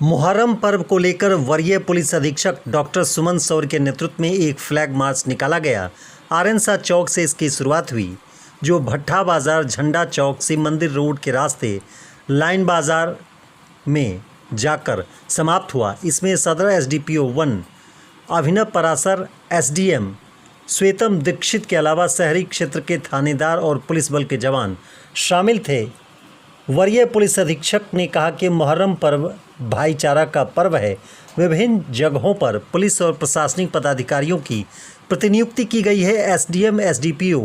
मुहर्रम पर्व को लेकर वरीय पुलिस अधीक्षक डॉक्टर सुमन सौर के नेतृत्व में एक फ्लैग मार्च निकाला गया। आरएनसा चौक से इसकी शुरुआत हुई, जो भट्टा बाजार, झंडा चौक, शिव मंदिर रोड के रास्ते लाइन बाजार में जाकर समाप्त हुआ। इसमें सदर एसडीपीओ 1 अभिनव परासर, एसडीएम श्वेतम दीक्षित के अलावा शहरी क्षेत्र के थानेदार और पुलिस बल के जवान शामिल थे। वरीय पुलिस अधीक्षक ने कहा कि मुहर्रम पर्व भाईचारा का पर्व है। विभिन्न जगहों पर पुलिस और प्रशासनिक पदाधिकारियों की प्रतिनियुक्ति की गई है। एसडीएम एसडीपीओ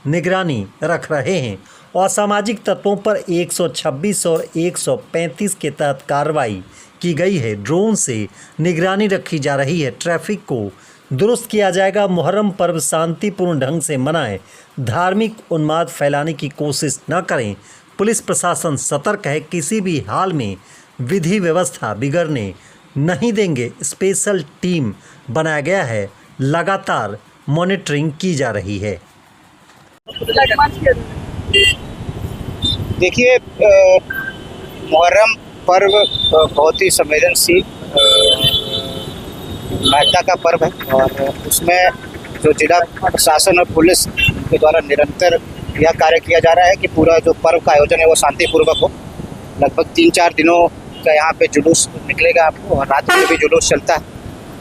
निगरानी रख रहे हैं। असामाजिक तत्वों पर 126 और 135 के तहत कार्रवाई की गई है। ड्रोन से निगरानी रखी जा रही है। ट्रैफिक को दुरुस्त किया जाएगा। मुहर्रम पर्व शांतिपूर्ण ढंग से मनाएं। धार्मिक उन्माद फैलाने की कोशिश न करें। पुलिस प्रशासन सतर्क है। किसी भी हाल में विधि व्यवस्था बिगड़ने नहीं देंगे। स्पेशल टीम बनाया गया है। लगातार मॉनिटरिंग की जा रही है। देखिए, मुहर्रम पर्व बहुत ही संवेदनशील महत्ता का पर्व है और उसमें जो जिला प्रशासन और पुलिस के द्वारा निरंतर यह कार्य किया जा रहा है कि पूरा जो पर्व का आयोजन है वो शांतिपूर्वक हो। लगभग 3-4 दिनों का यहाँ पे जुलूस निकलेगा आपको और रात में भी जुलूस चलता है।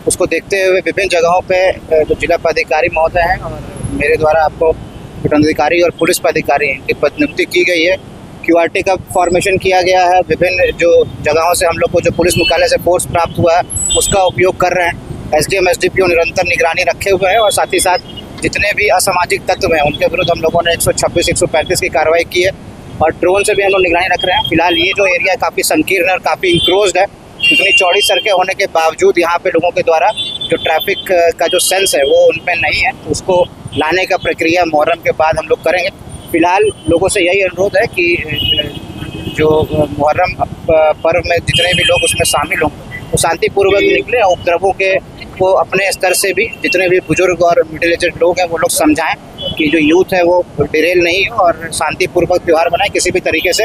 उसको देखते हुए विभिन्न जगहों पे जो जिला पदाधिकारी महोदय हैं और मेरे द्वारा आपको पदाधिकारी और पुलिस पदाधिकारी इनकी प्रतिनियुक्ति की गई है। क्यूआरटी का फॉर्मेशन किया गया है। विभिन्न जो जगहों से हम लोग को जो पुलिस मुख्यालय से फोर्स प्राप्त हुआ है उसका उपयोग कर रहे हैं। एसडीएम एसडीपीओ निरंतर निगरानी रखे हुए हैं और साथ ही साथ जितने भी असामाजिक तत्व हैं उनके विरुद्ध हम लोगों ने 126, 135 की कार्रवाई की है और ड्रोन से भी हम लोग निगरानी रख रहे हैं। फिलहाल ये जो एरिया काफ़ी संकीर्ण और काफ़ी इंक्रोज्ड है। इतनी चौड़ी सड़कें होने के बावजूद यहाँ पे लोगों के द्वारा जो ट्रैफिक का जो सेंस है वो उनमें नहीं है, तो उसको लाने का प्रक्रिया मुहर्रम के बाद हम लोग करेंगे। फिलहाल लोगों से यही अनुरोध है कि जो मुहर्रम पर्व में जितने भी लोग उसमें शामिल हों वो शांतिपूर्वक निकले। उपद्रवों के वो अपने स्तर से भी जितने भी बुजुर्ग और मिडिल एजेड लोग हैं वो लोग समझाएं कि जो यूथ है वो डिरेल नहीं हो और शांतिपूर्वक त्यौहार बनाए। किसी भी तरीके से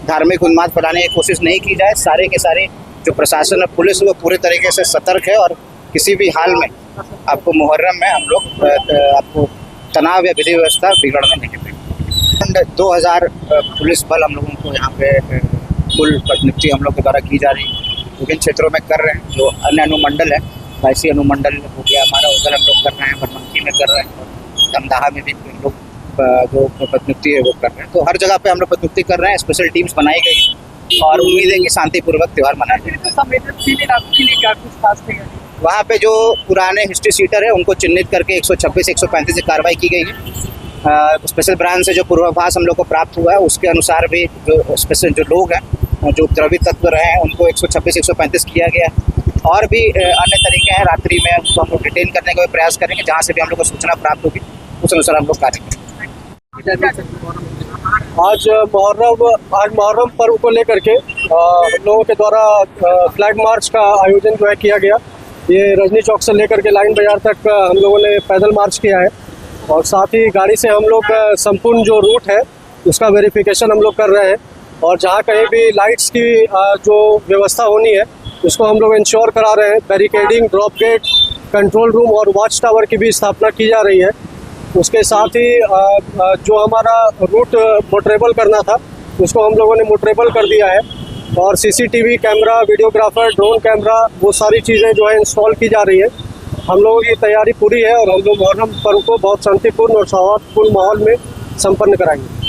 धार्मिक उन्माद फैलाने की कोशिश नहीं की जाए। सारे के सारे जो प्रशासन और पुलिस वो पूरे तरीके से सतर्क है और किसी भी हाल में आपको मुहर्रम में हम लोग आपको तनाव या विधि व्यवस्था बिगड़ने नहीं देंगे। 2000 पुलिस बल हम लोगों को यहाँ पे कुल प्रतिनियुक्ति हम लोग के द्वारा की जा रही है। विभिन्न क्षेत्रों में कर रहे हैं। जो अन्य अनुमंडल है, वैसी अनुमंडल हो गया हमारा, उधर हम लोग कर रहे हैं। बनमनखी में कर रहे हैं और दमदाहा में भी हम लोग जो प्रतिनियुक्ति है वो कर रहे हैं। तो हर जगह पे हम लोग प्रतिनियुक्ति कर रहे हैं। स्पेशल टीम्स बनाई गई और उम्मीद है कि शांतिपूर्वक त्यौहार मनाए जाए। वहाँ पे जो पुराने हिस्ट्री सीटर है उनको चिन्हित करके 126, 135 की कार्रवाई की गई है। स्पेशल ब्रांच से जो पूर्वाभास हम लोग को प्राप्त हुआ है उसके अनुसार भी जो स्पेशल जो लोग हैं जो उपद्रवी तत्व रहे हैं उनको 126, 135 किया गया है। और भी अन्य तरीके हैं। रात्रि में उनको हम लोग डिटेन करने का भी प्रयास करेंगे। जहाँ से भी हम लोग को सूचना प्राप्त होगी उस अनुसार हम लोग कार्य करेंगे। आज मुहर्रम पर्व को लेकर के लोगों के द्वारा फ्लैग मार्च का आयोजन जो है किया गया। ये रजनी चौक से लेकर के लाइन बाजार तक हम लोगों ने पैदल मार्च किया है और साथ ही गाड़ी से हम लोग संपूर्ण जो रूट है उसका वेरिफिकेशन हम लोग कर रहे हैं और जहाँ कहीं भी लाइट्स की जो व्यवस्था होनी है उसको हम लोग इंश्योर करा रहे हैं। Barricading, drop gate, control room और वॉच टावर की भी स्थापना की जा रही है। उसके साथ ही जो हमारा रूट मोटरेबल करना था उसको हम लोगों ने मोटरेबल कर दिया है और CCTV camera, videographer, drone camera, वो सारी चीज़ें जो है इंस्टॉल की जा रही है। हम लोगों की तैयारी पूरी है और हम लोग मुहर्रम पर्व को बहुत शांतिपूर्ण और सौहार्दपूर्ण माहौल में संपन्न कराएंगे।